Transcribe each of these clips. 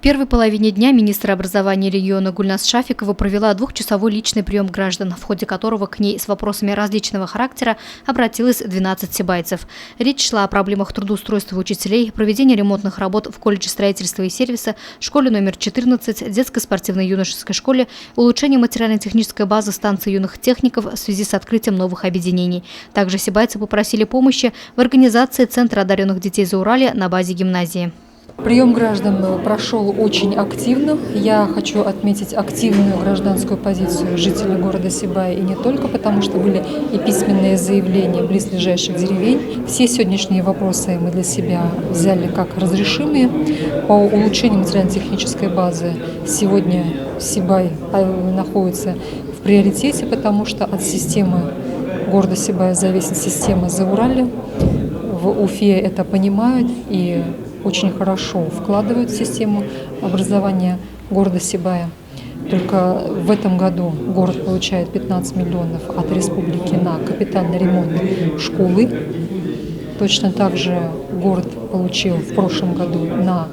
первой половине дня министр образования региона Гульназ Шафикова провела двухчасовой личный прием граждан, в ходе которого к ней с вопросами различного характера обратилось 12 сибайцев. Речь шла о проблемах трудоустройства учителей, проведения ремонтных работ в колледже строительства и сервиса, школе номер 14, детской спортивно-юношеской школе, улучшении материально-технической базы станции юных техников в связи с открытием новых объединений. Также сибайцы попросили помощи в организации Центра одаренных детей Зауралья на базе гимназии. Прием граждан прошел очень активно. Я хочу отметить активную гражданскую позицию жителей города Сибая, и не только, потому что были и письменные заявления близлежащих деревень. Все сегодняшние вопросы мы для себя взяли как разрешимые. По улучшению материально-технической базы сегодня Сибай находится в приоритете, потому что от системы города Сибая зависит система Зауралья. В Уфе это понимают и очень хорошо вкладывают в систему образования города Сибая. Только в этом году город получает 15 миллионов от республики на капитальный ремонт школы. Точно так же город получил в прошлом году на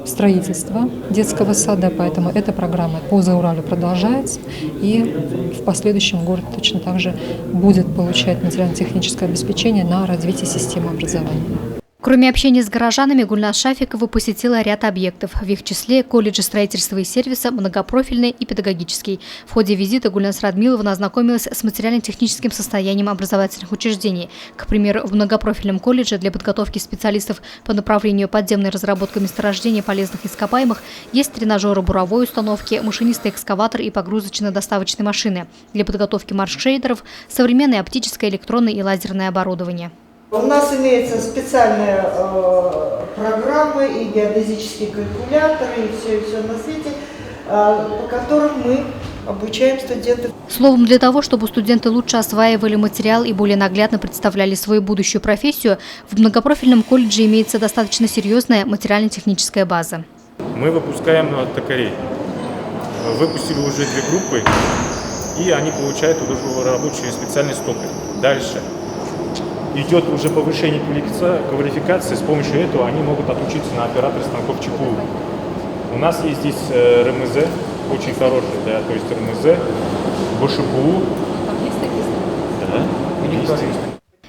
строительство детского сада, поэтому эта программа по Зауралю продолжается, и в последующем город точно так же будет получать материально-техническое обеспечение на развитие системы образования. Кроме общения с горожанами, Гульназ Шафикова посетила ряд объектов, в их числе колледжи строительства и сервиса, многопрофильный и педагогический. В ходе визита Гульназ Радмиловна ознакомилась с материально-техническим состоянием образовательных учреждений. К примеру, в многопрофильном колледже для подготовки специалистов по направлению подземной разработки месторождения полезных ископаемых есть тренажеры буровой установки, машинисты-экскаватор и погрузочно-доставочные машины. Для подготовки маршрейдеров современное оптическое, электронное и лазерное оборудование. У нас имеются специальные программы и геодезические калькуляторы, и все на свете, по которым мы обучаем студентов. Словом, для того, чтобы студенты лучше осваивали материал и более наглядно представляли свою будущую профессию, в многопрофильном колледже имеется достаточно серьезная материально-техническая база. Мы выпускаем токарей. Выпустили уже 2 группы, и они получают уже рабочую специальность токаря. Дальше идет уже повышение квалификации, с помощью этого они могут отучиться на оператора станков ЧПУ. У нас есть здесь РМЗ, очень хороший, да, то есть РМЗ, БШПУ. Там есть такие? Да, есть.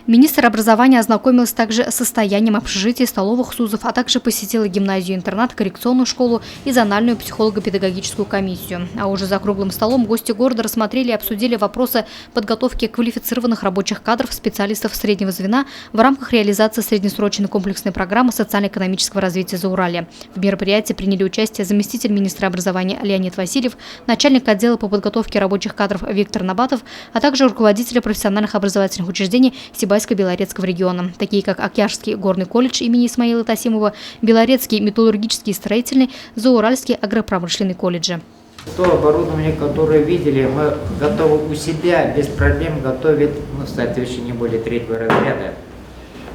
Министр образования ознакомился также с состоянием общежитий, столовых СУЗов, а также посетила гимназию-интернат, коррекционную школу и зональную психолого-педагогическую комиссию. А уже за круглым столом гости города рассмотрели и обсудили вопросы подготовки квалифицированных рабочих кадров, специалистов среднего звена в рамках реализации среднесрочной комплексной программы социально-экономического развития Зауралья. В мероприятии приняли участие заместитель министра образования Леонид Васильев, начальник отдела по подготовке рабочих кадров Виктор Набатов, а также руководители профессиональных образовательных учреждений Сибайско-Белорецкого региона, такие как Акьярский горный колледж имени Исмаила Тасимова, Белорецкий металлургический и строительный, Зауральский агропромышленный колледжи. То оборудование, которое видели, мы готовы у себя без проблем готовить, соответственно, не более 3-го разряда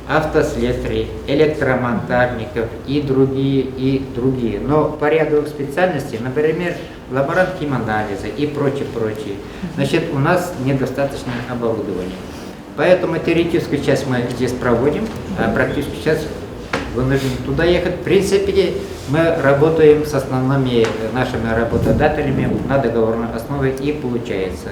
автослесарей, электромонтажников и другие. Но по ряду специальностей, например, лаборант химанализа и прочее. Значит, у нас недостаточно оборудования. Поэтому теоретическую часть мы здесь проводим, а практическую часть вынуждены туда ехать. В принципе, мы работаем с основными нашими работодателями на договорной основе, и получается.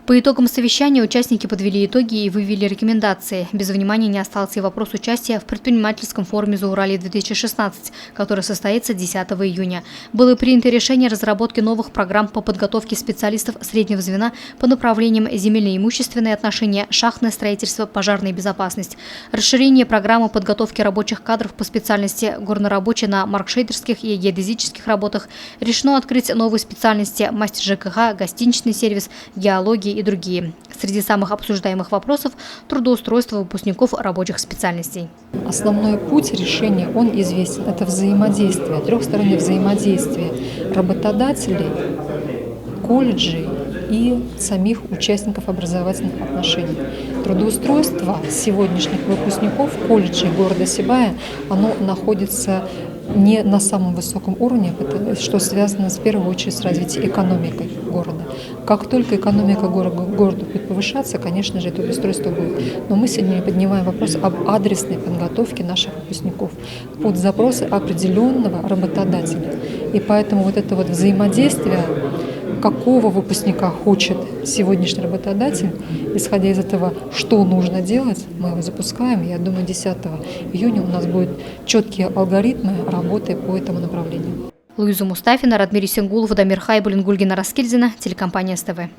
По итогам совещания участники подвели итоги и вывели рекомендации. Без внимания не остался и вопрос участия в предпринимательском форуме Зауралья-2016, который состоится 10 июня. Было принято решение разработки новых программ по подготовке специалистов среднего звена по направлениям земельно-имущественные отношения, шахтное строительство, пожарная безопасность. Расширение программы подготовки рабочих кадров по специальности горнорабочий на маркшейдерских и геодезических работах. Решено открыть новые специальности мастер ЖКХ, гостиничный сервис, геология и другие. Среди самых обсуждаемых вопросов – трудоустройство выпускников рабочих специальностей. Основной путь решения, он известен. Это взаимодействие, трехстороннее взаимодействие работодателей, колледжей и самих участников образовательных отношений. Трудоустройство сегодняшних выпускников колледжей города Сибая, оно находится не на самом высоком уровне, что связано в первую очередь с развитием экономики города. Как только экономика города будет повышаться, конечно же, это устройство будет. Но мы сегодня поднимаем вопрос об адресной подготовке наших выпускников под запросы определенного работодателя. И поэтому вот это вот взаимодействие, какого выпускника хочет сегодняшний работодатель, исходя из этого, что нужно делать, мы его запускаем. Я думаю, 10 июня у нас будут четкие алгоритмы работы по этому направлению. Луиза Мустафина, Радмир Исенгулов, Дамир Хайбулин, Гульгина Раскильдина, телекомпания СТВ.